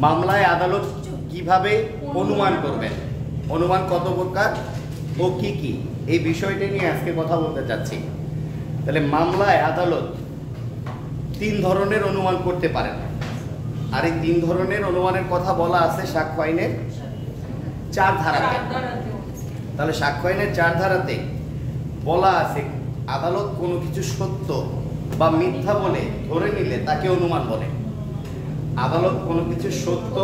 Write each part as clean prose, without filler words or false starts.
মামলায় আদালত কিভাবে অনুমান করবেন, অনুমান কত প্রকার ও কি কি, এই বিষয়টা নিয়ে আজকে কথা বলতে চাচ্ছি। তাহলে মামলায় আদালত 3 ধরনের অনুমান করতে পারেন, আর এই 3 ধরনের অনুমানের কথা বলা আছে সাক্ষ্য আইনের 4 ধারাতে। তাহলে সাক্ষ্য আইনের 4 ধারাতে বলা আছে আদালত কোনো কিছু সত্য বা মিথ্যা বলে ধরে নিলে তাকে অনুমান বলে। আদালত কোনো কিছু সত্য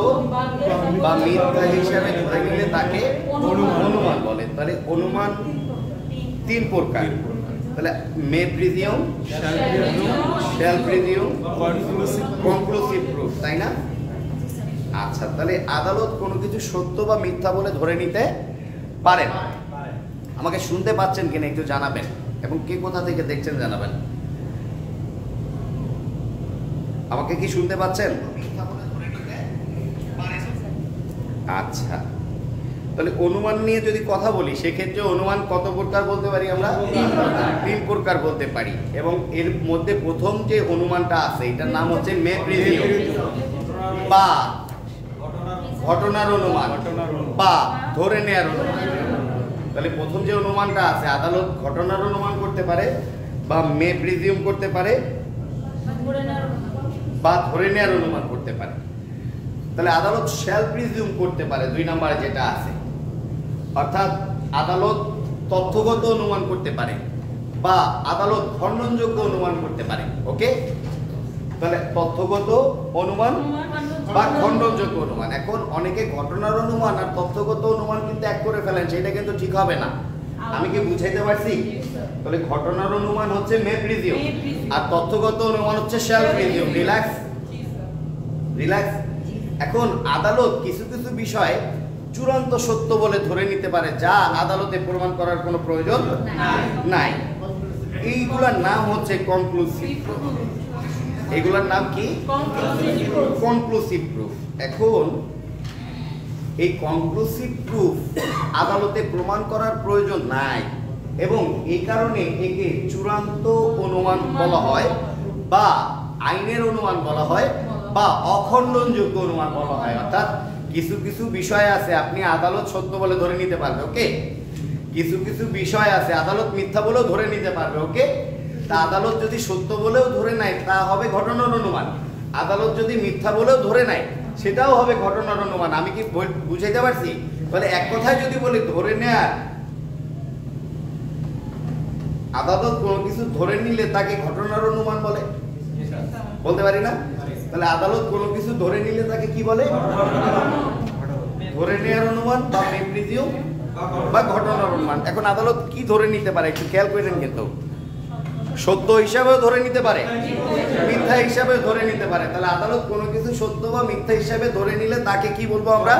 বা মিথ্যা হিসাবে ধরে নিলে তাকে অনুমান বলে। তাহলে অনুমান 3 প্রকার। তাহলে may presume, shall presume, conclusive proof, তাই না? আচ্ছা, তাহলে আদালত কোনো কিছু সত্য বা মিথ্যা বলে ধরে নিতে পারেন। আমাকে শুনতে পাচ্ছেন কিনা একটু জানাবেন, এবং কে কোথা থেকে দেখছেন জানাবেন। আমাকে কি শুনতে পাচ্ছেন? আচ্ছা, তাহলে অনুমান নিয়ে যদি কথা বলি সেক্ষেত্রে অনুমান কত প্রকার বলতে পারি আমরা? 3 প্রকার বলতে পারি। এবং এর মধ্যে প্রথম যে অনুমানটা আছে এটার নাম হচ্ছে মে প্রিজিউম বা ঘটনার অনুমান বা ধরে নেয়ার অনুমান। তাহলে প্রথম যে অনুমানটা আছে আদালত ঘটনার অনুমান করতে পারে বা মে প্রিজিউম করতে পারে বা ধরে নেয়ার অনুমান করতে পারে। তাহলে আদালত শ্যাল প্রিজিউম করতে পারে 2 নম্বরে যেটা আছে, অর্থাৎ আদালত তথ্যগত অনুমান করতে পারে বা আদালত খণ্ডনযোগ্য অনুমান করতে পারে। ওকে, তাহলে তথ্যগত অনুমান বা খণ্ডনযোগ্য অনুমান। এখন অনেকে ঘটনার অনুমান আর তথ্যগত অনুমান কিন্তু এক করে ফেলেন, সেটা কিন্তু ঠিক হবে না। আমি কি বুঝাইতে পারছি? তাহলে ঘটনার অনুমান হচ্ছে মে প্রিজিউম আর তথ্যগত অনুমান হচ্ছে শ্যাল প্রিজিউম। Relax relax. এখন আদালত কিছু কিছু বিষয় চূড়ান্ত সত্য বলে ধরে নিতে পারে যা আদালতে প্রমাণ করার কোনো প্রয়োজন নাই। এইগুলোর নাম হচ্ছে কনক্লুসিভ প্রুফ। এগুলোর নাম কি? Conclusive proof. এখন এই কনক্লুসিভ প্রুফ আদালতে প্রমাণ করার প্রয়োজন নাই এবং এই কারণে একে চূড়ান্ত অনুমান বলা হয় বা আইনের অনুমান বলা হয় বা অখণ্ডনযোগ্য অনুমান বলা হয়। অর্থাৎ কিছু কিছু বিষয় আছে আপনি আদালত সত্য বলে ধরে নিতে পারবে, ওকে। কিছু কিছু বিষয় আছে আদালত মিথ্যা বলেও ধরে নিতে পারবে, ওকে। তা আদালত যদি সত্য বলেও ধরে নেয় তা হবে ঘটনার অনুমান, আদালত যদি মিথ্যা বলেও ধরে নেয় সেটাও হবে ঘটনার অনুমান। আমি কি বুঝাইতে পারছি? তাহলে এক কথায় যদি বলি ধরে নেয়ার, আদালত কোনো কিছু ধরে নিলে তাকে ঘটনার অনুমান বলে, বলতে পারি না? তাহলে আদালত কোনো কিছু ধরে নিলে তাকে কি বলে? ধরে নেয়ার অনুমান বা মে প্রিজিউম বা ঘটনার অনুমান। এখন আদালত কি ধরে নিতে পারে একটু খেয়াল করেন, কিন্তু সত্য হিসাবেও ধরে নিতে পারে, মিথ্যা হিসাবেও ধরে নিতে পারে। তাহলে আদালত কোনো কিছু সত্য বা মিথ্যা হিসাবে ধরে নিলে তাকে কি বলবো আমরা?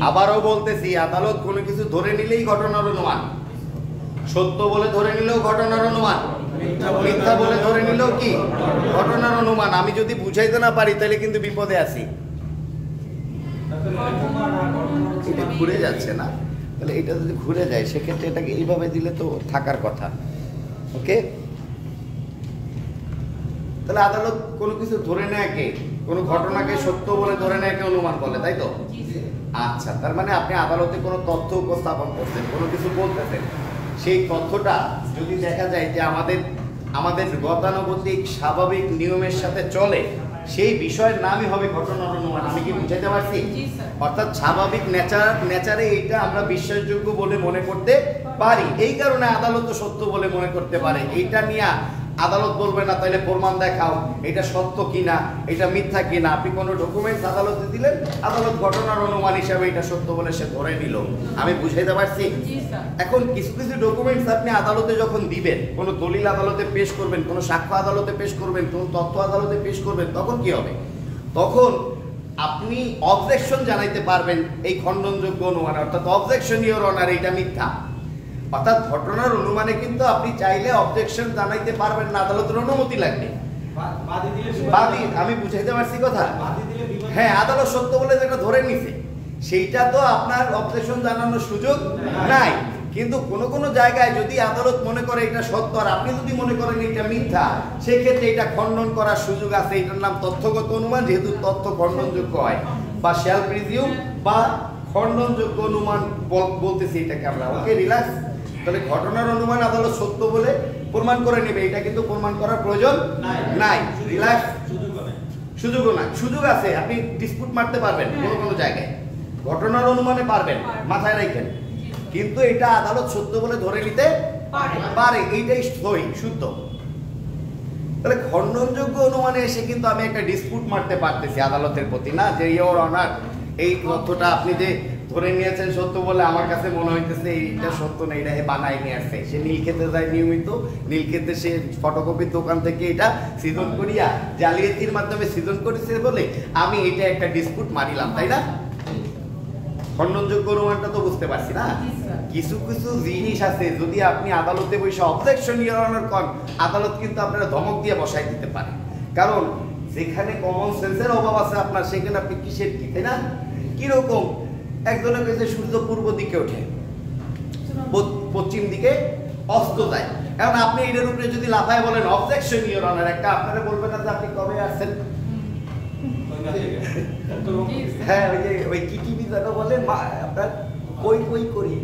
আবারও বলতেছি, আদালত কোনো কিছু ধরে নিলেই ঘটনার অনুমান। সত্য বলে ধরে নিলেও ঘটনার অনুমান, মিথ্যা বলে ধরে নিলেও কি ঘটনার অনুমান। আমি যদি বুঝাইতে না পারি তাহলে কিন্তু বিপদে আছি। এটা ঘুরে যাচ্ছে না, তাহলে এটা যদি ঘুরে যায় সেক্ষেত্রে এটাকে এইভাবে দিলে তো থাকার কথা, ওকে। তাহলে আদালত কোনো কিছু ধরে নেয়কে, কোনো ঘটনাকে সত্য বলে ধরে নেয়কে অনুমান বলে, তাই তো? আচ্ছা, তার মানে আপনি আদালতে কোনো তথ্য উপস্থাপন করছেন, কোনো কিছু বলতেছেন, সেই তথ্যটা যদি দেখা যায় যে আমাদের গতানুগতিক স্বাভাবিক নিয়মের সাথে চলে, সেই বিষয়ের নামই হবে ঘটনার অনুমান। আমি কি বুঝাইতে পারছি? অর্থাৎ স্বাভাবিক নেচারে এটা আমরা বিশ্বাসযোগ্য বলে মনে করতে পারি, এই কারণে আদালত সত্য বলে মনে করতে পারে। এইটা নিয়ে আদালত বলবে না তাহলে প্রমাণ দেখাও এটা সত্য কিনা, এটা মিথ্যা কিনা। আপনি কোনো ডকুমেন্টস আদালতে দিলেন, আদালত ঘটনার অনুমান হিসাবে এটা সত্য বলে সে ধরে নিল। আমি বুঝাইতে পারছি? এখন কিছু কিছু ডকুমেন্টস আপনি আদালতে যখন দিবেন, কোনো দলিল আদালতে পেশ করবেন, কোনো সাক্ষ্য আদালতে পেশ করবেন, কোনো তথ্য আদালতে পেশ করবেন, তখন কি হবে? তখন আপনি অবজেকশন জানাইতে পারবেন এই খণ্ডনযোগ্য অনুমান, অর্থাৎ অবজেকশন ইওর অনার, এটা মিথ্যা। অর্থাৎ ঘটনার অনুমানে কিন্তু আপনি চাইলে অবজেকশন জানাইতে পারবেন না, আদালতের অনুমতি লাগবে। বাদী, আমি বুঝাইতে পারছি কথা? হ্যাঁ, আদালত সত্য বলে যেটা ধরে নিছে সেইটা তো আপনার অবজেকশন জানানোর সুযোগ নাই। কিন্তু কোন কোন জায়গায় যদি আদালত মনে করে এটা সত্য আর আপনি যদি মনে করেন এটা মিথ্যা, সেক্ষেত্রে এটা খণ্ডন করার সুযোগ আছে। এটার নাম তথ্যগত অনুমান, যেহেতু তথ্য খণ্ডনযোগ্য হয়, বা শ্যাল প্রিজিউম বা খণ্ডনযোগ্য অনুমান বলতেছি এটাকে আমরা। ওকে, রিল্যাক্স। তাহলে ঘটনার অনুমান আদালত সত্য বলে প্রমাণ করে নেবে, এটা কিন্তু প্রমাণ করার প্রয়োজন নাই। রিল্যাক্স। সুযোগও নাই, সুযোগ আছে, আপনি ডিসপুট মারতে পারবেন কোনো কোনো জায়গায়, ঘটনার অনুমানে পারবেন, মাথায় রাখেন। কিন্তু এটা আদালত সত্য বলে ধরে নিতে পারে, এইটাই সহি শুদ্ধ। তাহলে খণ্ডনযোগ্য অনুমানে এসে কিন্তু আমি একটা ডিসপুট মারতে পারতেছি আদালতের প্রতি, না যে ইওর অনার এই তথ্যটা আপনি যে ধরে নিয়েছেন সত্য বলে আমার কাছে মনে হইতেছে এইটা সত্য না, এটা বানাই নিয়ে আসছে। সে নীলক্ষেতে যায় নিয়মিত, নীলক্ষেতে সে ফটোকপির দোকান থেকে এটা সিজন করিয়া জালিয়াতির মাধ্যমে সিজন করেছে বলে আমি এটা একটা ডিসপুট মারিলাম, তাই না? খণ্ডনযোগ্য অনুমানটা তো বুঝতে পারছি না। কিছু কিছু জিনিস আছে যদি আপনি আদালতে বসে অবজেকশন ইওর করেন, আদালত কিন্তু আপনারা ধমক দিয়ে বসাই দিতে পারে। কারণ যেখানে কমন সেন্সের অভাব আছে আপনার, সেখানে আপনি কিসের কি, তাই না? কিরকম একজনের কাছে সূর্য পূর্ব দিকে ওঠে, পশ্চিম দিকে অস্ত যায়, কারণ আপনি এটার উপরে যদি লাফায় বলেন অবজেকশন ইওর অনার, একটা আপনারা বলবেন না যে আপনি কবে আসছেন। হ্যাঁ, ওই যে ওই কি টিভি যেটা বলে আপনার কই কই করি,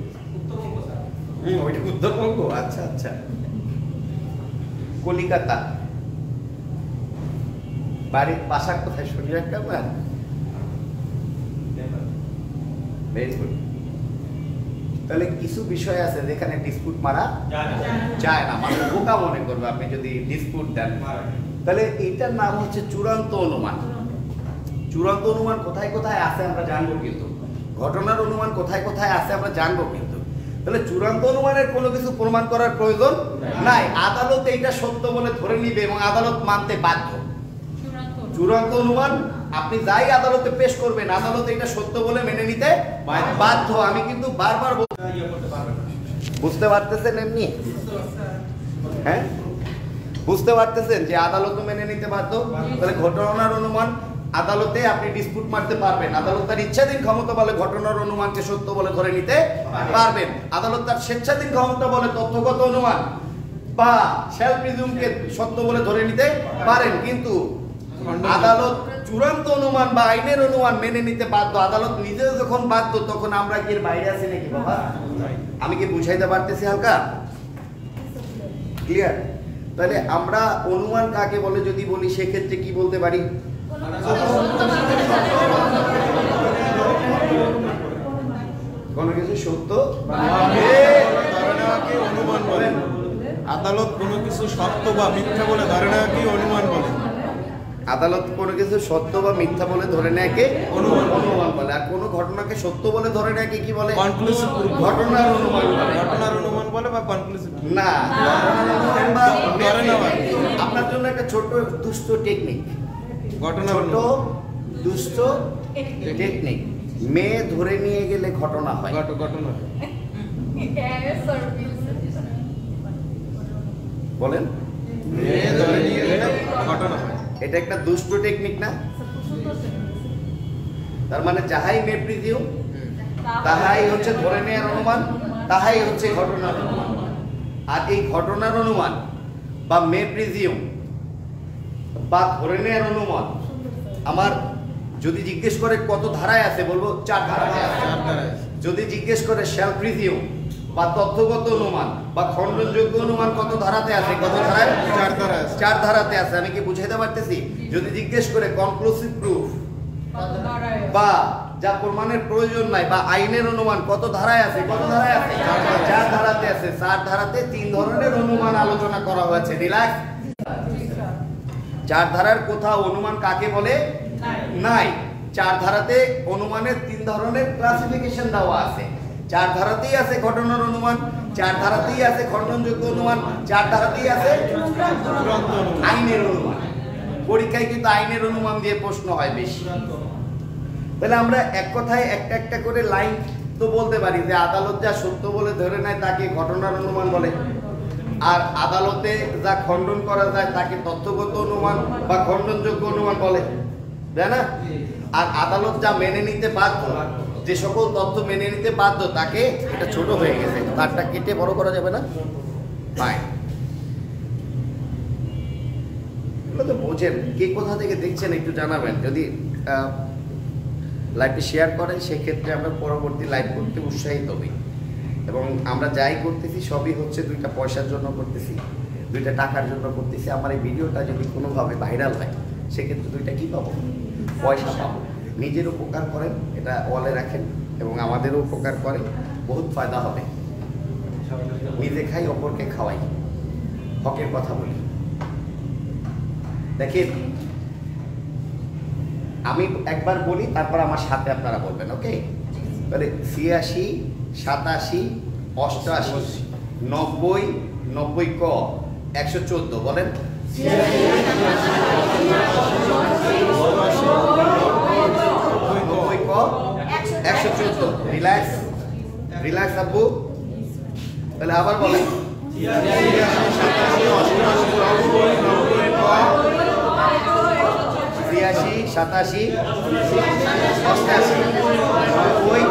ওইটা উত্তরবঙ্গ। আচ্ছা আচ্ছা, কলিকাতা। বাড়ির বাসা কোথায় শুনি একটা আপনার? Very good. তাহলে কিছু বিষয় আছে যেখানে ডিসপুট মারা যায় না, মানে বোকা মনে করবে আপনি যদি ডিসপুট দেন। তাহলে এইটার নাম হচ্ছে চূড়ান্ত অনুমান। চূড়ান্ত অনুমান কোথায় কোথায় আছে আমরা জানবো, কিন্তু ঘটনার অনুমান কোথায় কোথায় আছে আমরা জানবো কিন্তু। তাহলে চূড়ান্ত অনুমানের কোনো কিছু প্রমাণ করার প্রয়োজন নাই, আদালত এইটা সত্য বলে ধরে নিবে এবং আদালত মানতে বাধ্য। চূড়ান্ত অনুমান আপনি যাই আদালতে পেশ করবেন, আদালত এটা সত্য বলে মেনে নিতে বাধ্য। আমি কিন্তু বারবার বুঝতে পারতেছেন এমনি? হ্যাঁ, বুঝতে পারতেছেন যে আদালত মেনে নিতে বাধ্য। তাহলে ঘটনার অনুমান আদালতে আপনি ডিসপুট মারতে পারবেন, আদালত তার ইচ্ছাধীন ক্ষমতা বলে ঘটনার অনুমানকে সত্য বলে ধরে নিতে পারবেন। আদালত তার স্বেচ্ছাধীন ক্ষমতা বলে তথ্যগত অনুমান বা শ্যাল প্রিজুমকে সত্য বলে ধরে নিতে পারেন। কিন্তু আদালত চূড়ান্ত অনুমান বা আইনের অনুমান মেনে নিতে বাধ্য। আদালত নিজেও যখন বাধ্য, তখন আমরা কি এর বাইরে আছি নাকি বাবা? আমি কি বুঝাইতে পারতেছি হালকা? ক্লিয়ার? তাহলে আমরা অনুমান কাকে বলে যদি বলি, সেক্ষেত্রে কি বলতে পারি? কোন কিছু সত্য অনুমান বলেন। আদালত কোনো কিছু সত্য বা মিথ্যা বলে ধরে নেওয়াকে অনুমান বলে। আদালত কোনো কিছু সত্য বা মিথ্যা বলে ধরে নেয়াকে অনুমান বলে। আর কোনো ঘটনাকে সত্য বলে ধরে নেয়াকে কি বলে? কনক্লুসিভ ঘটনার অনুমান বলে। ঘটনার অনুমান বলে বা কনক্লুসিভ না, ঘটনার অনুমান বা ধরে নেওয়া। আপনার জন্য একটা ছোট দুষ্ট টেকনিক, ছোট দুষ্ট টেকনিক। মেয়ে ধরে নিয়ে গেলে ঘটনা হয়। ঘটনা বলেন, মেয়ে ধরে নিয়ে গেলে ঘটনা হয়। এটা একটা দুষ্ট টেকনিক না? তার মানে যাহাই মে প্রিজিউম, তাহাই হচ্ছে ধরে নেওয়ার অনুমান, তাহাই হচ্ছে ঘটনার অনুমান। আর এই ঘটনার অনুমান বা মে প্রিজিউম বা ধরে নেওয়ার অনুমান আমার যদি জিজ্ঞেস করে কত ধারায় আছে, বলবো 4 ধারায় আছে। যদি জিজ্ঞেস করে শ্যাল প্রিজিউম বা তথ্যগত অনুমান বা খণ্ডনযোগ্য অনুমান কত ধারাতে আছে, কত ধারায়? 4 ধারায় আছে। 4 ধারাতে আছে। আমি কি বুঝাইতে পারতেছি? যদি জিজ্ঞেস করে কনক্লুসিভ প্রুফ বা যা প্রমাণের প্রয়োজন নাই বা আইনের অনুমান কত ধারায় আছে, কত ধারায় আছে? 4 ধারাতে আছে। 4 ধারাতে 3 ধরনের অনুমান আলোচনা করা হয়েছে। রিল্যাক্স। 4 ধারার কোথাও অনুমান কাকে বলে নাই। 4 ধারাতে অনুমানের 3 ধরনের ক্লাসিফিকেশন দেওয়া আছে। 4 ধারাতেই আছে ঘটনার অনুমান, 4 ধারাতেই আছে খণ্ডনযোগ্য অনুমান, 4 ধারাতেই আছে আইনের অনুমান। পরীক্ষায় কিন্তু আইনের অনুমান দিয়ে প্রশ্ন হয় বেশি। তাহলে আমরা এক কথায় একটা একটা করে লাইন তো বলতে পারি যে আদালত যা সত্য বলে ধরে নেয় তাকে ঘটনার অনুমান বলে, আর আদালতে যা খণ্ডন করা যায় তাকে তথ্যগত অনুমান বা খণ্ডনযোগ্য অনুমান বলে, তাই না? আর আদালত যা মেনে নিতে বাধ্য যে সকল তথ্য মেনে নিতে বাধ্য তাকে, এটা ছোট হয়ে গেছে, তারটা কেটে বড় করা যাবে না? ফাইন। এগুলো তো বোঝেন, কে কোথা থেকে দেখছেন একটু জানাবেন। যদি লাইভটি শেয়ার করেন সেক্ষেত্রে আমরা পরবর্তী লাইভ করতে উৎসাহিত হই। এবং আমরা যাই করতেছি সবই হচ্ছে 2টা পয়সার জন্য করতেছি, 2টা টাকার জন্য করতেছি। আমার এই ভিডিওটা যদি কোনোভাবে ভাইরাল হয় সেক্ষেত্রে 2টা কী পাবো? পয়সা পাবো। নিজের উপকার করেন, এটা ওয়ালে রাখেন, এবং আমাদেরও উপকার করেন, বহুত ফায়দা হবে। নিজে খাই, অপরকে খাওয়াই, হকের কথা বলি। দেখেন, আমি একবার বলি, তারপর আমার সাথে আপনারা বলবেন, ওকে? তাহলে 86, 87, 88, 90, 90 ক 114 বলেন। 90 ক 114। রিল্যাক্স, রিল্যাক্স আব্বু। তাহলে আবার বলেন। 86, 87, 88, 90।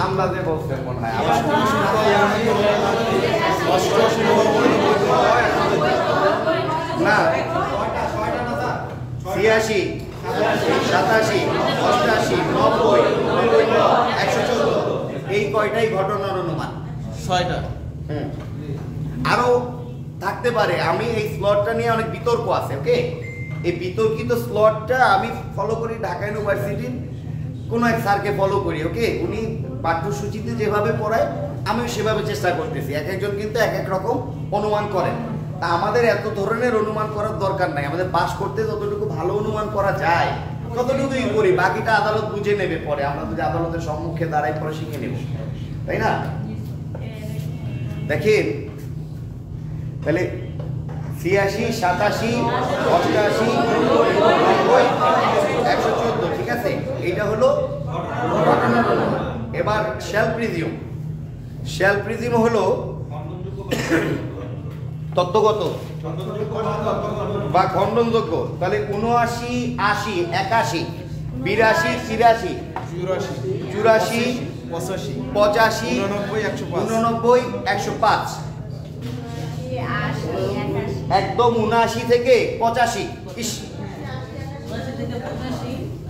আমরাতে বলছেন মনে হয় আবার 88, 86, 87, 88, 90, 114। এই কয়টাই ঘটনার অনুমান? 6টা। আরো থাকতে পারে। আমি এই স্লটটা নিয়ে অনেক বিতর্ক আছে, ওকে? এই বিতর্কিত স্লটটা আমি ফলো করি ঢাকা ইউনিভার্সিটির কোনো এক স্যারকে ফলো করি, ওকে? উনি পাঠ্যসূচিতে যেভাবে পড়ায় আমিও সেভাবে চেষ্টা করতেছি। এক একজন কিন্তু এক এক রকম অনুমান করেন। তা আমাদের এত ধরনের অনুমান করার দরকার নাই। আমাদের পাস করতে যতটুকু ভালো অনুমান করা যায় ততটুকুই করি, বাকিটা আদালত বুঝে নেবে পরে। আমরা যদি আদালতের সম্মুখে দাঁড়াই পরে শিখে নেব, তাই না? দেখেন, তাহলে 86, 87, 88, 90, 114, ঠিক আছে? এইটা হলো ঘটনার অনুমান। এবার শ্যাল প্রিজিউম। শ্যাল প্রিজিউম হলো তত্ত্বগত বা খণ্ডনযোগ্য। তাহলে 79, 80, 81, 82, 83, 84, 85, 89, 105। একদম 79 থেকে 85। ইস,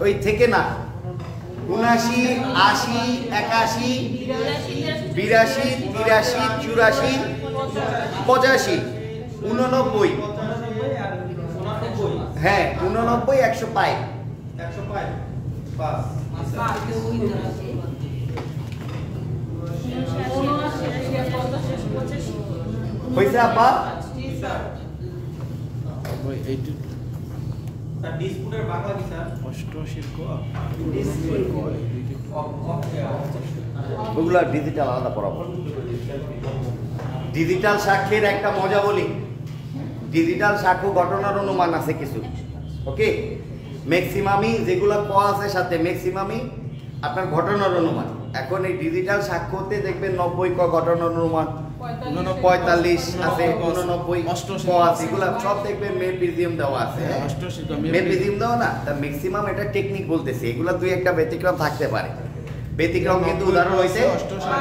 ওই থেকে না, 79, 80, 81, 82, 83, 84, 85, 89। হ্যাঁ, 89, 105। হয়েছে আপা? ডিসপুটের বাংলা কি স্যার? 88 ক ওগুলা ডিজিটাল আলাদা পড়াবো। ডিজিটাল সাক্ষ্যের একটা মজা বলি। ডিজিটাল সাক্ষ্য ঘটনার অনুমান আছে কিছু, ওকে? ম্যাক্সিমামই যেগুলো ক আছে সাথে ম্যাক্সিমামই আপনার ঘটনার অনুমান। এখন এই ডিজিটাল সাক্ষ্যতে দেখবেন 90 ক ঘটনার অনুমান, 45 আছে, 89 ক আছে, এগুলো সব দেখবেন মে প্রিজিয়াম দেওয়া আছে। মে প্রিজিয়াম দেওয়া না, তা ম্যাক্সিমাম এটা টেকনিক বলতেছে। এগুলো দুই একটা ব্যতিক্রম থাকতে পারে, ব্যতিক্রম কিন্তু উদাহরণ হইতে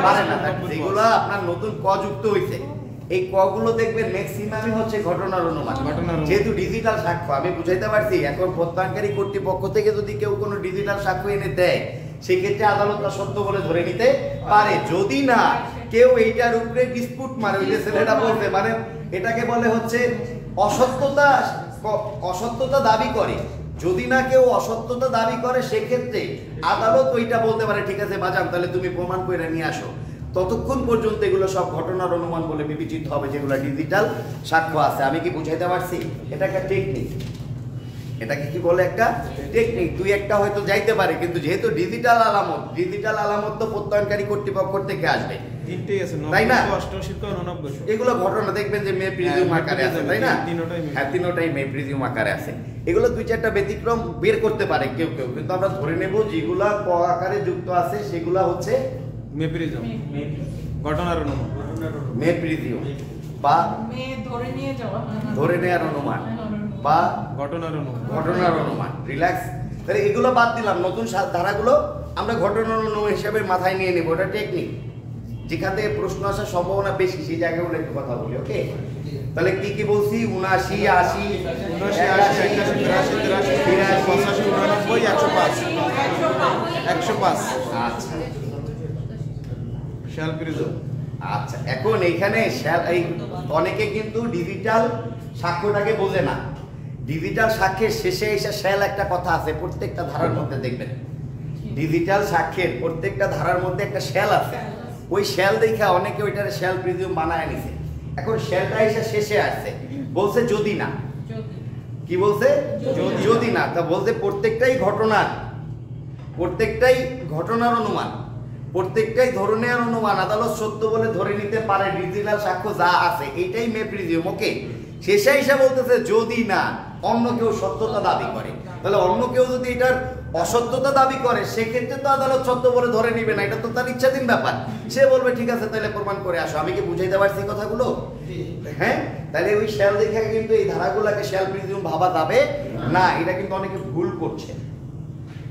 পারে না। যেগুলো আপনার নতুন ক যুক্ত হইছে, এই কগুলো দেখবেন ম্যাক্সিমামই হচ্ছে ঘটনার অনুমান। যেহেতু ডিজিটাল সাক্ষ্য, আমি বুঝাইতে পারছি। এখন প্রত্যয়নকারী কর্তৃপক্ষ থেকে যদি কেউ কোনো ডিজিটাল সাক্ষ্য এনে দেয় সেক্ষেত্রে আদালত তা সত্য বলে ধরে নিতে পারে, যদি না কেউ এইটার উপরে ডিসপুট মারে। ওই যে ছেলেটা বলতে, মানে এটাকে বলে হচ্ছে অসত্যতা দাবি করে। যদি না কেউ অসত্যতা দাবি করে সেক্ষেত্রে আদালত ওইটা বলতে পারে, ঠিক আছে বাজান, তাহলে তুমি প্রমাণ করে নিয়ে আসো। ততক্ষণ পর্যন্ত এগুলো সব ঘটনার অনুমান বলে বিবেচিত হবে, যেগুলো ডিজিটাল সাক্ষ্য আছে। আমি কি বুঝাইতে পারছি? এটা একটা টেকনিক। এটাকে কি বলে? একটা টেকনিক। দুই একটা হয়তো যাইতে পারে, কিন্তু যেহেতু ডিজিটাল আলামত তো প্রত্যয়নকারী কর্তৃপক্ষ থেকে আসবে, তাই না? এগুলো ঘটনা দেখবেন যে মে প্রিজিউম আকারে আছে, তাই না? হ্যাঁ, তিনটাই মে প্রিজিউম আকারে আছে। এগুলো দুই চারটা ব্যতিক্রম বের করতে পারে কেউ কেউ, কিন্তু আমরা ধরে নেব যেগুলা ক আকারে যুক্ত আছে সেগুলা হচ্ছে মে প্রিজিউম, ঘটনার অনুমান, মে প্রিজিউম বা ধরে নেওয়ার অনুমান। বা ঘটনার অনুমান। ঘটনার অনুমান। রিল্যাক্স। তাহলে এগুলো বাদ দিলাম, নতুন ধারাগুলো আমরা ঘটনার অনুমান হিসাবে মাথায় নিয়ে নেব, ওটা টেকনিক। যেখান থেকে প্রশ্ন আসার সম্ভাবনা বেশি সেই জায়গাগুলো একটু কথা বলি, ওকে? তাহলে কি কি বলছি? 79, 80, 79, 80, 81, 83, 84, 85, 105, 105। আচ্ছা শ্যাল প্রিজম। আচ্ছা, এখন এইখানে এই অনেকে কিন্তু ডিজিটাল সাক্ষ্যটাকে বোঝে না। ডিজিটাল সাক্ষ্যের শেষে এসে শ্যাল একটা কথা আছে, প্রত্যেকটা ধারার মধ্যে দেখবেন ডিজিটাল সাক্ষ্যের প্রত্যেকটা ধারার মধ্যে একটা শ্যাল আছে। ওই শ্যাল দেখে অনেকে ওইটারে শ্যাল প্রিজম বানায় নিছে। এখন শ্যালটা এসে শেষে আসছে, বলছে যদি না, কি বলছে? যদি না। তা বলতে প্রত্যেকটাই ঘটনার অনুমান, প্রত্যেকটাই ধরনের অনুমান আদালত সত্য বলে ধরে নিতে পারে। ডিজিটাল সাক্ষ্য যা আছে এইটাই মে প্রিজিউম, ওকে? শেষে এসে বলতেছে যদি না অন্য কেউ সত্যতা দাবি করে, তাহলে অন্য কেউ যদি এটার অসত্যতা দাবি করে সেক্ষেত্রে তো আদালত সত্য বলে ধরে নিবে না, এটা তো তার ইচ্ছাধীন ব্যাপার। সে বলবে ঠিক আছে তাহলে প্রমাণ করে আসো। আমি কি বুঝাইতে পারছি কথাগুলো? হ্যাঁ, তাহলে ওই শ্যাল দেখে কিন্তু এই ধারাগুলোকে শ্যাল প্রিজিউম ভাবা যাবে না। এটা কিন্তু অনেকে ভুল করছে।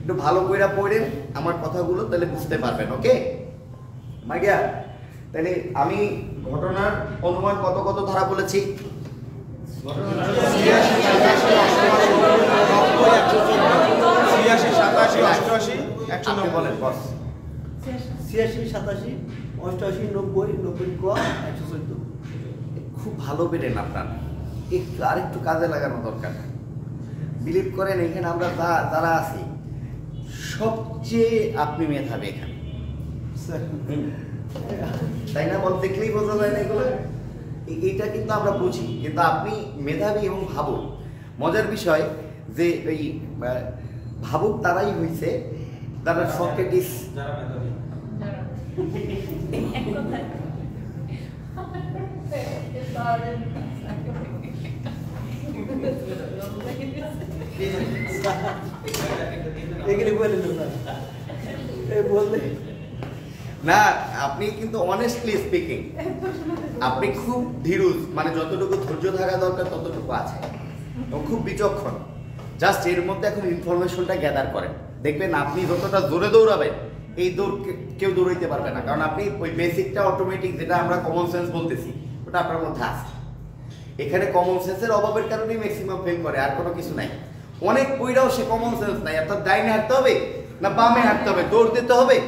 একটু ভালো কইরা পড়েন আমার কথাগুলো, তাহলে বুঝতে পারবেন, ওকে? মাইয়া, তাহলে আমি ঘটনার অনুমান কত কত ধারা বলেছি? 86, 87, 88, 109 বলেন বস। 86, 87, 88, 90, 90 ক 114। খুব ভালো পেরেন আপনার, একটু আরেকটু কাজে লাগানো দরকার। বিলিভ করেন এখানে আমরা যারা আছি সবচেয়ে আপনি মেধাবী এখানে, তাই না? বল দেখলেই বোঝা যায় না এগুলো। এইটা কিন্তু আমরা বুঝি, কিন্তু আপনি মেধাবী এবং ভাবুক। মজার বিষয় যে এই ভাবুক তারাই হয়েছে যারা সক্রেটিস। যারা মেধাবী। এগুলি বলে না, এই বললে না, আপনি কিন্তু অনেস্টলি স্পিকিং আপনি খুব ধীরুজ, মানে যতটুকু ধৈর্য থাকা দরকার ততটুকু আছে, এবং খুব বিচক্ষণ। জাস্ট এর মধ্যে এখন ইনফরমেশনটা গ্যাদার করেন, দেখবেন আপনি যতটা জোরে দৌড়াবেন এই দৌড় কেউ দৌড়াইতে পারবে না, কারণ আপনি ওই বেসিকটা অটোমেটিক, যেটা আমরা কমন সেন্স বলতেছি, ওটা আপনার মধ্যে আছে। এখানে কমন সেন্সের অভাবের কারণেই ম্যাক্সিমাম ফেল করে, আর কোনো কিছু নাই। অনেক কইরাও সে কমন সেন্স নাই, অর্থাৎ ডাইনে হাঁটতে হবে না বামে হাঁটতে হবে, দৌড় দিতে হবে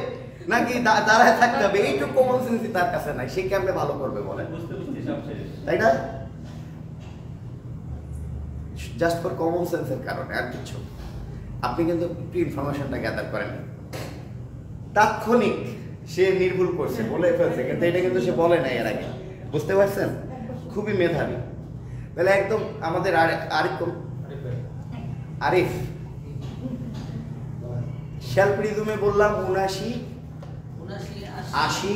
নাকি দাঁড়ায় থাকতে হবে, এইটুকু কমন সেন্সই তার কাছে নাই। সে কেমনে ভালো করবে বলেন? তাই না? জাস্ট ফর কমন সেন্সের কারণে, আর কিছু। আপনি কিন্তু একটু ইনফরমেশনটা গ্যাদার করেন, তাৎক্ষণিক সে নির্ভুল করছে, বলে ফেলছে, কিন্তু এটা কিন্তু সে বলে নাই এর আগে। বুঝতে পারছেন? খুবই মেধাবী। তাহলে একদম আমাদের আরিফ শ্যাল প্রিজমে বললাম 79, 80,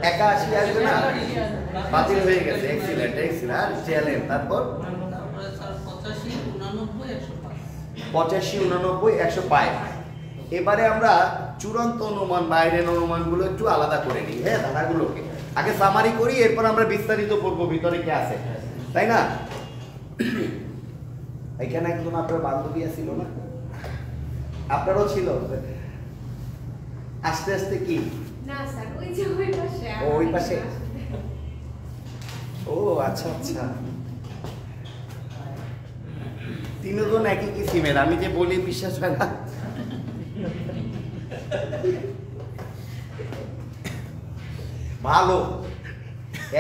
81 আসবে না? বাতিল হয়ে গেছে। Excellent, excellent. আর চ্যালেঞ্জ, তারপর 85, 89, 105। এবারে আমরা চূড়ান্ত অনুমান, বাইরের অনুমানগুলো একটু আলাদা করে নিই। হ্যাঁ, ধারাগুলোকে আগে সামারি করি, এরপর আমরা বিস্তারিত করব ভিতরে কি আছে, তাই না? এখানে একজন আপনার বান্ধবী ছিল না? আপনারও ছিল? আস্তে আস্তে কি? না স্যার, ওই যে ওই পাশে। ও, ওই পাশে। ও আচ্ছা আচ্ছা, তিনজন একই কিসিমের। আমি যে বলি বিশ্বাস হয় না। ভালো,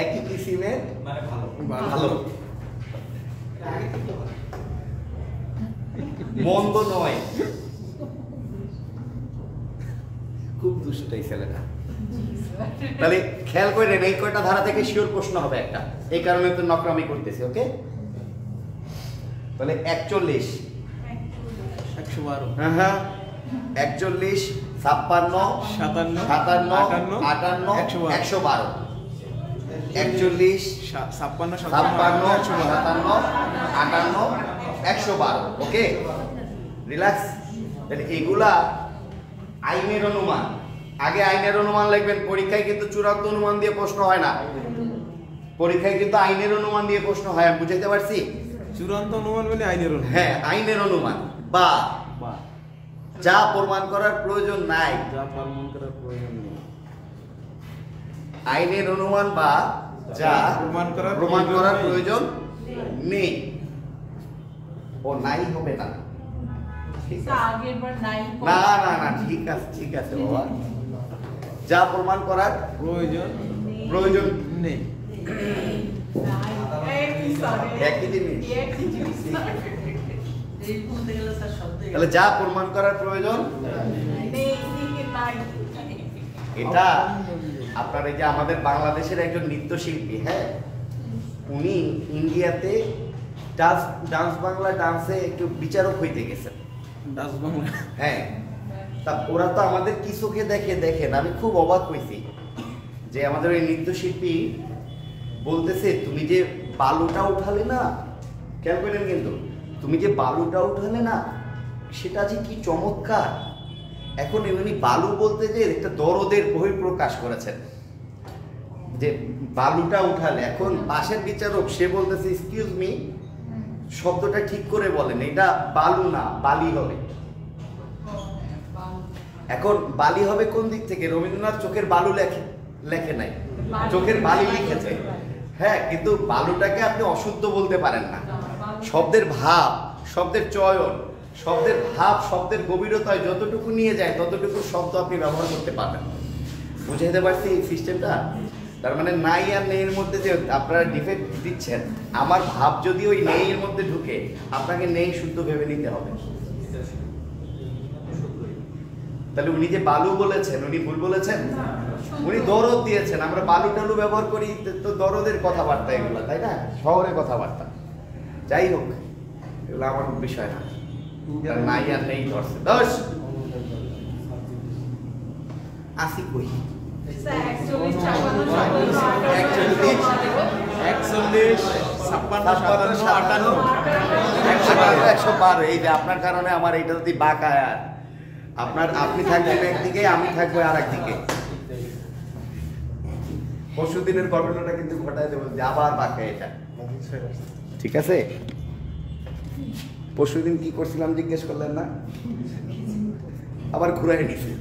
একই কিসিমের, মানে ভালো। ভালো, মন্দ নয়। খুব দুষ্ট এই ছেলেটা। তাহলে খেয়াল করেন এই কয়টা ধারা থেকে শিওর প্রশ্ন হবে একটা, এই কারণে তো নকরামি করতেছি, ওকে? তাহলে 41, 112, হ্যাঁ 41, 56, 57, 57, 58, 112, 41, 56, 56, 57, 58, 112, ওকে? রিল্যাক্স। তাহলে এগুলা আইনের অনুমান। আগে আইনের অনুমান লিখবেন, পরীক্ষায় কিন্তু চূড়ান্ত অনুমান দিয়ে প্রশ্ন হয় না, পরীক্ষায় কিন্তু আইনের অনুমান দিয়ে প্রশ্ন হয়। আমি বুঝাইতে পারছি? চূড়ান্ত অনুমান মানে আইনের অনুমান। হ্যাঁ, আইনের অনুমান বা বা যা প্রমাণ করার প্রয়োজন নাই। যা প্রমাণ করার প্রয়োজন নেই। আইনের অনুমান বা যা প্রমাণ করার প্রয়োজন নেই। ও নাই হবে না। ঠিক আছে। আগের বার নাই না না না, ঠিক আছে বাবা। যা প্রমাণ করার প্রয়োজন নেই। একই জিনিস। তাহলে যা প্রমাণ করার প্রয়োজন, এটা আপনার এই যে আমাদের বাংলাদেশের একজন নৃত্যশিল্পী, হ্যাঁ, উনি ইন্ডিয়াতে ডান্স বাংলা ডান্সে একটু বিচারক হইতে গেছেন। ডান্স বাংলা, হ্যাঁ, তা ওরা তো আমাদের কি চোখে দেখেন, আমি খুব অবাক হয়েছি যে আমাদের ওই নৃত্যশিল্পী বলতেছে, তুমি যে বালুটা উঠালে না, খেয়াল করলেন কিন্তু, তুমি যে বালুটা উঠালে না, সেটা যে কি চমৎকার। এখন এমনি বালু বলতে যে একটা দরদের বহিঃপ্রকাশ করেছেন যে বালুটা উঠালে। এখন পাশের বিচারক সে বলতেছে, এক্সকিউজ মি, শব্দটা ঠিক করে বলেন, এটা বালু না, বালি হবে। এখন বালি হবে কোন দিক থেকে? রবীন্দ্রনাথ চোখের বালু লেখে নাই, চোখের বালি লিখেছে। হ্যাঁ, কিন্তু বালুটাকে আপনি অশুদ্ধ বলতে পারেন না। শব্দের ভাব, শব্দের চয়ন, শব্দের ভাব, শব্দের গভীরতায় যতটুকু নিয়ে যায় ততটুকু শব্দ আপনি ব্যবহার করতে পারবেন। বুঝাইতে পারছি এই সিস্টেমটা? তার মানে নাই আর নেই এর মধ্যে যে আপনারা ডিফেক্ট দিচ্ছেন, আমার ভাব যদি ওই নেই এর মধ্যে ঢুকে, আপনাকে নেই শুদ্ধ ভেবে নিতে হবে। তাহলে উনি যে বালু বলেছেন, উনি ভুল বলেছেন? উনি দরদ দিয়েছেন। আমরা বালু টালু ব্যবহার করি তো দরদের কথাবার্তা এগুলো, তাই না? শহরের কথাবার্তা। যাই হোক, এগুলো আমার বিষয় না। নাই আর নেই ধরছে দশ আসি কই 41, 56, 57, 58, 112। এই যে আপনার কারণে আমার এইটা যদি বাঁকায়, আর আপনি থাকবেন একদিকে, আমি থাকবো আর একদিকে। পরশু দিনের ঘটনাটা কিন্তু ঘটায় দেবো যে আবার বাঁকায় এটা, ঠিক আছে? পরশু দিন কি করছিলাম জিজ্ঞেস করলেন না? আবার ঘুরাই নিছে।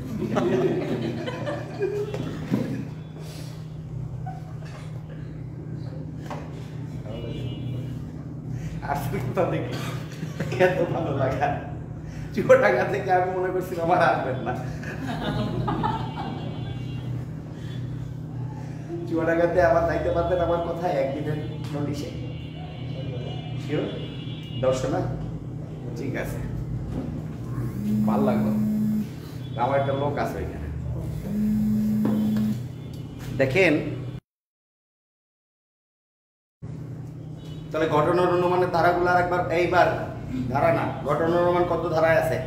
আসলে কথা দেখি এত ভালো লাগা, চুয়াডাঙ্গা থেকে আমি মনে করছিলাম আমার আসবেন না। চুয়াডাঙ্গাতে আবার যাইতে পারবেন আমার কথায় একদিনের নোটিশে? শিওর? দর্শনা? ঠিক আছে, ভাল লাগলো। আমার একটা লোক আছে এখানে, দেখেন। তাহলে ঘটনার অনুমানের ধারাগুলো আর একবার, এইবার ধারা না, ঘটনার অনুমান কত ধারায় আছে?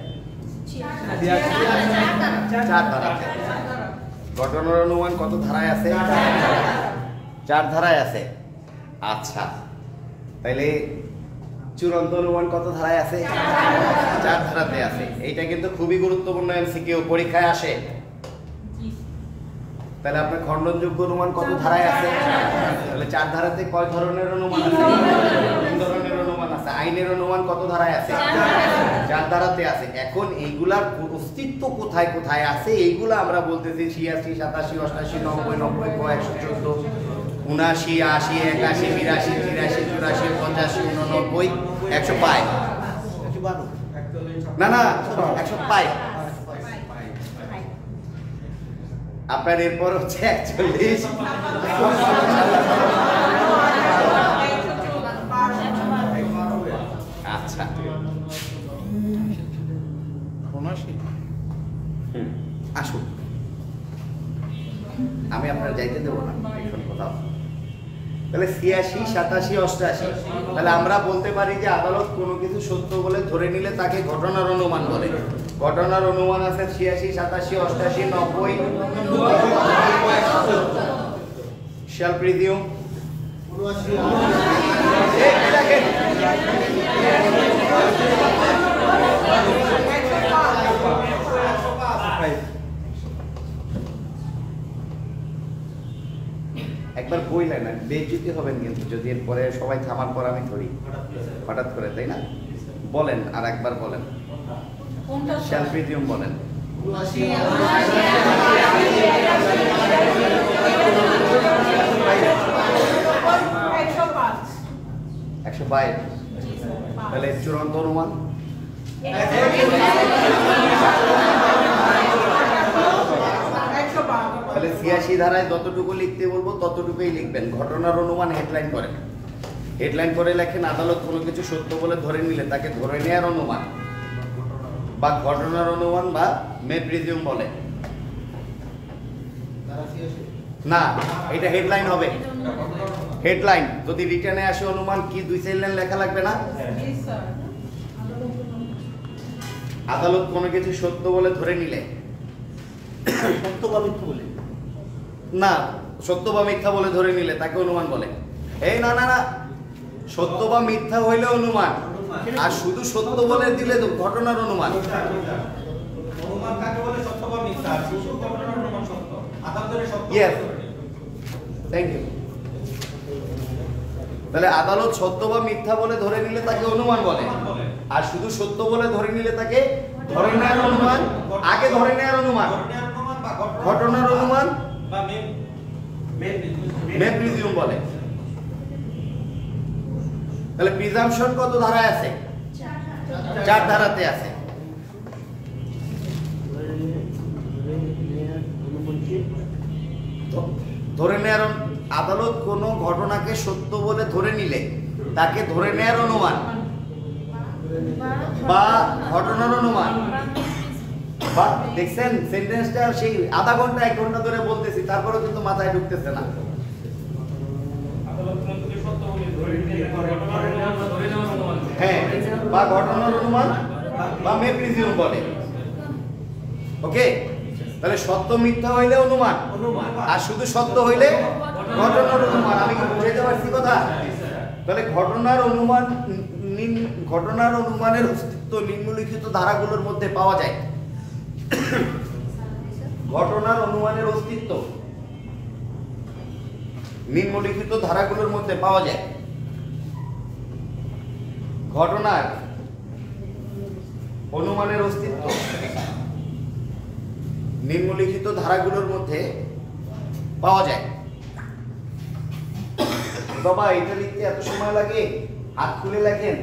4 ধারা। ঘটনার অনুমান কত ধারায় আছে? 4 ধারায় আছে। আচ্ছা, তাইলে চূড়ান্ত অনুমান কত ধারায় আছে? 4 ধারাতে আছে। এইটা কিন্তু খুবই গুরুত্বপূর্ণ, এমসিকিউ পরীক্ষায় আসে। তাহলে আপনার খণ্ডনযোগ্য অনুমান কত ধারায় আছে? তাহলে 4 ধারাতে কয় ধরনের অনুমান আছে? 3 ধরনের অনুমান আছে। আইনের অনুমান কত ধারায় আছে? 4 ধারাতে আছে। এখন এইগুলার অস্তিত্ব কোথায় কোথায় আছে এইগুলা আমরা বলতেছি 86, 87, 88, 90, 90, 114, 79, 80, 81, 82, 83, 84, 85, 89, 105। না না, 105। আপনার এরপর হচ্ছে 41। আচ্ছা, আসুন, আমি আপনার যাইতে দেবো না এখন কোথাও। তাহলে 86, 87, 88। তাহলে আমরা বলতে পারি যে আদালত কোনো কিছু সত্য বলে ধরে নিলে তাকে ঘটনার অনুমান বলে। ঘটনার অনুমান আছে 86, 87, 88, 90। shall presume একবার বইলেন না, বেইজ্জতি হবেন কিন্তু যদি এরপরে সবাই থামার পর আমি ধরি হঠাৎ করে, তাই না? বলেন, আর একবার বলেন, শ্যাল প্রিজিউম বলেন। একশো 22, তাহলে চূড়ান্ত অনুমান তাহলে 86 ধারায় যতটুকু লিখতে বলবো ততটুকুই লিখবেন। ঘটনার অনুমান হেডলাইন করেন, হেডলাইন করে লেখেন আদালত কোনো কিছু সত্য বলে ধরে নিলে তাকে ধরে নেওয়ার অনুমান বা ঘটনার অনুমান বা মে প্রিজিউম বলে। না, এটা হেডলাইন হবে। হেডলাইন যদি রিটার্নে আসে অনুমান কি 2-4 লাইন লেখা লাগবে না? আদালত কোনো কিছু সত্য বলে ধরে নিলে, সত্য বা মিথ্যা বলে, না সত্য বা মিথ্যা বলে ধরে নিলে তাকে অনুমান বলে। এই না না না, সত্য বা মিথ্যা হইলে অনুমান, আর শুধু সত্য বলে দিলে তো ঘটনার অনুমান। অনুমান কাকে বলে? সত্য বা মিথ্যা? শুধু ঘটনার অনুমান সত্য, আদালতের সত্য। Yes, thank you. তাহলে আদালত সত্য বা মিথ্যা বলে ধরে নিলে তাকে অনুমান বলে, আর শুধু সত্য বলে ধরে নিলে তাকে ধরে নেওয়ার অনুমান। আগে ধরে নেওয়ার অনুমান, ঘটনার অনুমান বা মে প্রিজিউম বলে। তাহলে প্রিজাম্পশন কত ধারায় আছে? 4 ধারাতে আছে। ধরে নেওয়ার আদালত কোনো ঘটনাকে সত্য বলে ধরে নিলে তাকে ধরে নেওয়ার অনুমান বা ঘটনার অনুমান বা, দেখছেন সেন্টেন্সটা সেই আধা ঘন্টা 1 ঘন্টা ধরে বলতেছি, তারপরেও কিন্তু মাথায় ঢুকতেছে না। হ্যাঁ, বা ঘটনার অনুমান বা মে প্রিজিউম বলে। ওকে, তাহলে সত্য মিথ্যা হইলে অনুমান, আর শুধু সত্য হইলে ঘটনার অনুমান। আমি কি বুঝাইতে পারছি কথা? তাহলে ঘটনার অনুমান, ঘটনার অনুমানের অস্তিত্ব নিম্নলিখিত ধারাগুলোর মধ্যে পাওয়া যায়। ঘটনার অনুমানের অস্তিত্ব নিম্নলিখিত ধারাগুলোর মধ্যে পাওয়া যায়। ঘটনার অনুমানের অস্তিত্ব নিম্নলিখিত ধারাগুলোর মধ্যে পাওয়া যায়। বাবা, এটা লিখতে এত সময় লাগে? হাত খুলে লেখেন।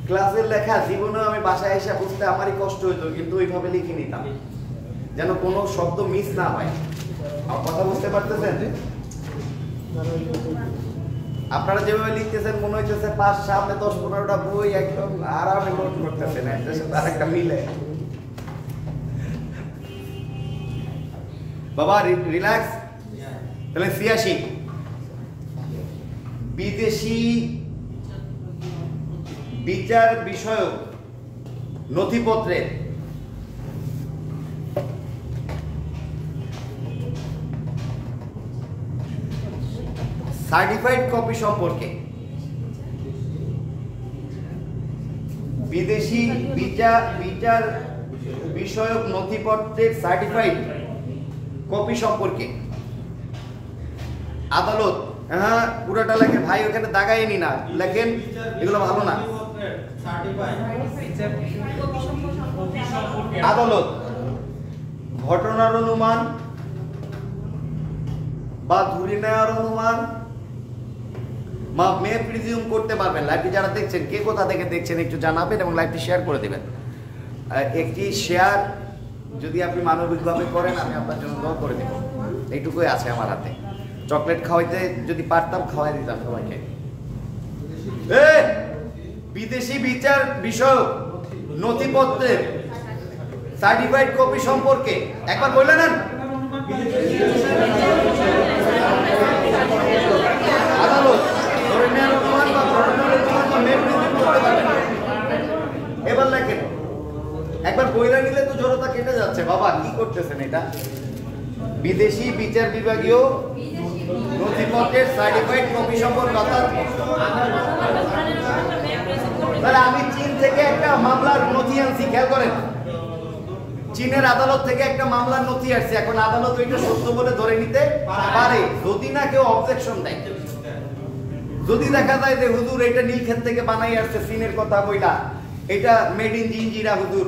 ক্লাসের লেখা জীবনেও আমি বাসায় এসে বুঝতে আমারই কষ্ট হইতো, কিন্তু ওইভাবে লিখে নিতাম যেন কোনো শব্দ মিস না হয়। আমার কথা বুঝতে পারতেছেন? আপনারা যেভাবে লিখতেছেন মনে হইতেছে 5 সামনে 10-15টা বই একদম আরামে নোট করতেছেন, একটার সাথে আরেকটা মিলে। বাবা রিল্যাক্স। তাহলে 86 বিদেশি বিচার বিষয়ক নথিপত্রের সার্টিফাইড কপি সম্পর্কে, বিদেশি বিচার বিষয়ক নথিপত্রের সার্টিফাইড কপি সম্পর্কে আদালত, হ্যাঁ পুরোটা লেখেন ভাই, ওখানে দাগাই নি না, লেখেন এগুলো ভালো না। আদালত ঘটনার অনুমান বা ধরে নেওয়ার অনুমান বা মে প্রিজিউম করতে পারবেন। লাইভটি যারা দেখছেন, কে কোথা থেকে দেখছেন একটু জানাবেন এবং লাইভটি শেয়ার করে দেবেন। একটি শেয়ার যদি আপনি মানবিকভাবে করেন, আমি আপনার জন্য দোয়া করে দেব। এইটুকুই আছে আমার হাতে। চকলেট খাওয়াইতে যদি পারতাম খাওয়াই দিতাম সবাইকে। বিদেশি বিচার বিষয়ক নথিপত্রের সার্টিফাইড কপি সম্পর্কে একবার বললেন না? আদালত ধরে নেওয়ার অনুমান বা ঘটনার অনুমান বা মে প্রিজিউম করতে পারবেন। এবার লেখেন, একবার বইলা নিলে তো জড়তা কেটে যাচ্ছে। বাবা কি করতেছেন এটা? বিদেশি বিচার বিভাগীয় নথিপত্রের সার্টিফাইড কপি সম্পর্কে, অর্থাৎ তাহলে আমি চীন থেকে একটা মামলার নথি আনছি, খেয়াল করেন। চীনের আদালত থেকে একটা মামলার নথি আসছে, এখন আদালত ওইটা সত্য বলে ধরে নিতে পারে যদি না কেউ অবজেকশন দেয়। যদি দেখা যায় যে হুজুর এটা নীলক্ষেত থেকে বানাই আসছে, চীনের কথা বইলা, এটা মেড ইন জিঞ্জিরা হুজুর,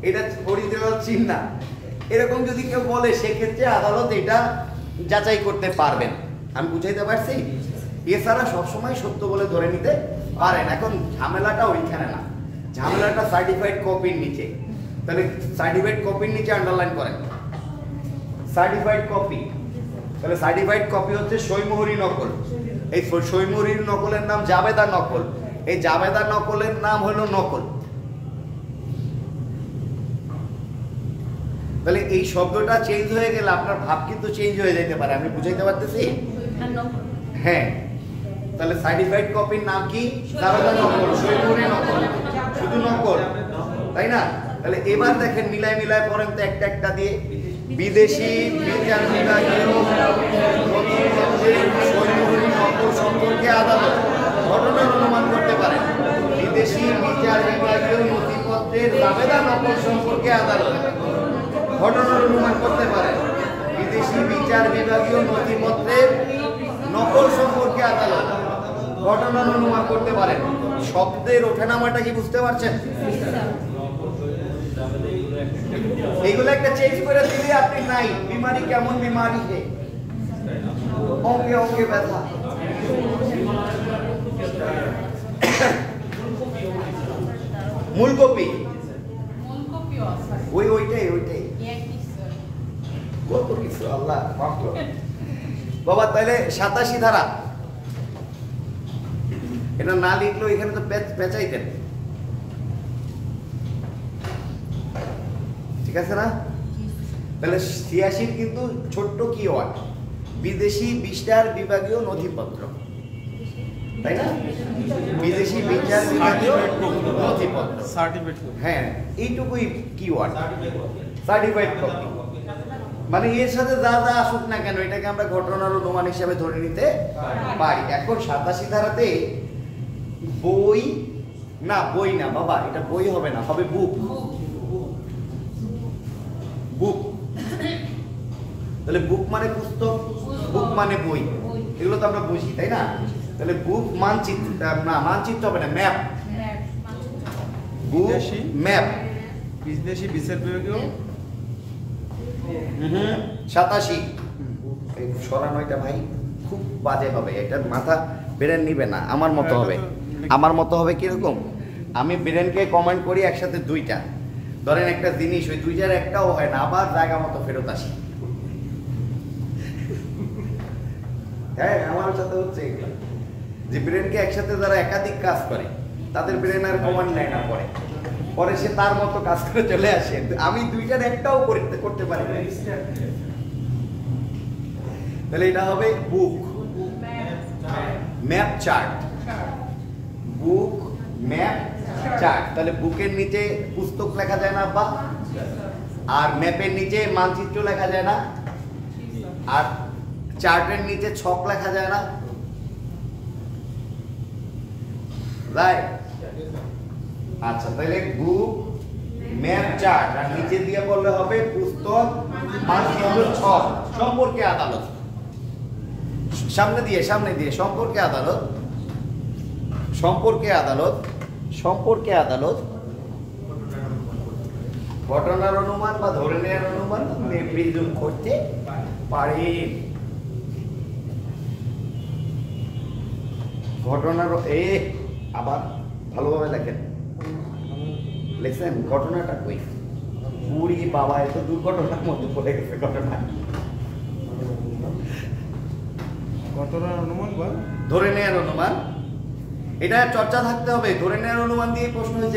এটা অরিজিনাল চীন না, এরকম যদি কেউ বলে সেক্ষেত্রে আদালত এটা যাচাই করতে পারবেন। আমি বুঝাইতে পারছি? এছাড়া সবসময় সত্য বলে ধরে নিতে পারেন। এখন ঝামেলাটা ওইখানে না, ঝামেলাটা সার্টিফাইড কপির নিচে। তাহলে সার্টিফাইড কপির নিচে আন্ডারলাইন করেন সার্টিফাইড কপি। তাহলে সার্টিফাইড কপি হচ্ছে সইমোহরি নকল। এই সইমোহরির নকলের নাম জাবেদা নকল। এই জাবেদা নকলের নাম হলো নকল। তাহলে এই শব্দটা চেঞ্জ হয়ে গেলে আপনার ভাব কিন্তু চেঞ্জ হয়ে যেতে পারে। আমি বুঝাইতে পারতেছি? হ্যাঁ। তাহলে সার্টিফাইড কপির নাম কি? জাবেদা নকল, সইমোহরি নকল, শুধু নকল, তাই না? তাহলে এবার দেখেন মিলায় মিলায় পড়েন তো একটা একটা দিয়ে। বিদেশি বিচার বিভাগীয় সইমোহরি নকল সম্পর্কে আদালত ঘটনার অনুমান করতে পারেন। বিদেশি বিচার বিভাগীয় নথিপত্রের জাবেদা নকল সম্পর্কে আদালত ঘটনার অনুমান করতে পারেন। বিদেশি বিচার বিভাগীয় নথিপত্রের নকল সম্পর্কে আদালত ঘটনার অনুমান করতে পারেন। শব্দের ওঠানামাটা কি বুঝতে পারছেন? এইগুলো একটা চেঞ্জ করে দিলে আপনি নাই। বিমারি কেমন বিমারি হে, অঙ্কে অঙ্কে ব্যথা। মূল কপি ওইটাই কত কিছু আল্লাহ মাফ করো বাবা। তাহলে 87 ধারা এটা না লিখলো এখানে তো পেঁচাইতেন, ঠিক আছে না? তাহলে 86 কিন্তু ছোট্ট কি ওয়ার্ড, বিদেশি বিচার বিভাগীয় নথিপত্র, তাই না? বিদেশি বিচার বিভাগীয় নথিপত্র, সার্টিফিকেট। হ্যাঁ এইটুকুই কি ওয়ার্ড, সার্টিফাইড কপি। মানে এর সাথে যা যা আসুক না কেন এটাকে আমরা ঘটনার অনুমান হিসাবে ধরে নিতে পারি। এখন 87 ধারাতে বই না, বই না বাবা, এটা বই হবে না, হবে বুক। বুক, তাহলে বুক মানে পুস্তক, বুক মানে বই, এগুলো তো আমরা বুঝি, তাই না? তাহলে বুক মানচিত্র না, মানচিত্র হবে না, ম্যাপ। বুক ম্যাপ, বিদেশি বিচার বিভাগীয় 87। এই সরানো এটা ভাই খুব বাজে হবে, এটা মাথা ব্রেন নিবে না, আমার মতো হবে। আমার মতো হবে কিরকম? আমি ব্রেনকে কমান্ড করি একসাথে দুইটা। ধরেন একটা জিনিস, ওই দুইটার একটাও হয় না, আবার জায়গা মতো ফেরত আসি। হ্যাঁ আমার সাথে হচ্ছে এগুলো, যে ব্রেনকে একসাথে যারা একাধিক কাজ করে তাদের ব্রেন আর কমান্ড নেয় না, পরে সে তার মতো কাজ করে চলে আসে। আমি দুইটার একটাও করতে পারি না। তাহলে এটা হবে বুক ম্যাপ চার্ট, বুক ম্যাপ চার্ট। তাহলে বুকের নিচে পুস্তক লেখা যায় না বা, আর ম্যাপের নিচে মানচিত্র লেখা যায় না, আর চার্টের নিচে ছক লেখা যায় না, রাইট? আচ্ছা, তাহলে বুক ম্যাপ চার্ট, আর নিচে দিয়ে বললে হবে পুস্তক মানচিত্র ছক সম্পর্কে আদালত। সামনে দিয়ে সম্পর্কে আদালত, সম্পর্কে আদালত, সম্পর্কে আদালত ঘটনার অনুমান বা ধরে নেওয়ার অনুমান প্রিজুম করতে পারে। ঘটনার আবার ভালোভাবে লেখেন, লিখছেন ঘটনাটা কই? পুরি বাবা, এত দুর্ঘটনার মতো পড়ে গেছে ঘটনা। ঘটনার অনুমান বা ধরে নেওয়ার অনুমান, এটা চর্চা থাকতে হবে। ধরে নেওয়ার অনুমান দিয়ে প্রশ্ন হয়েছে।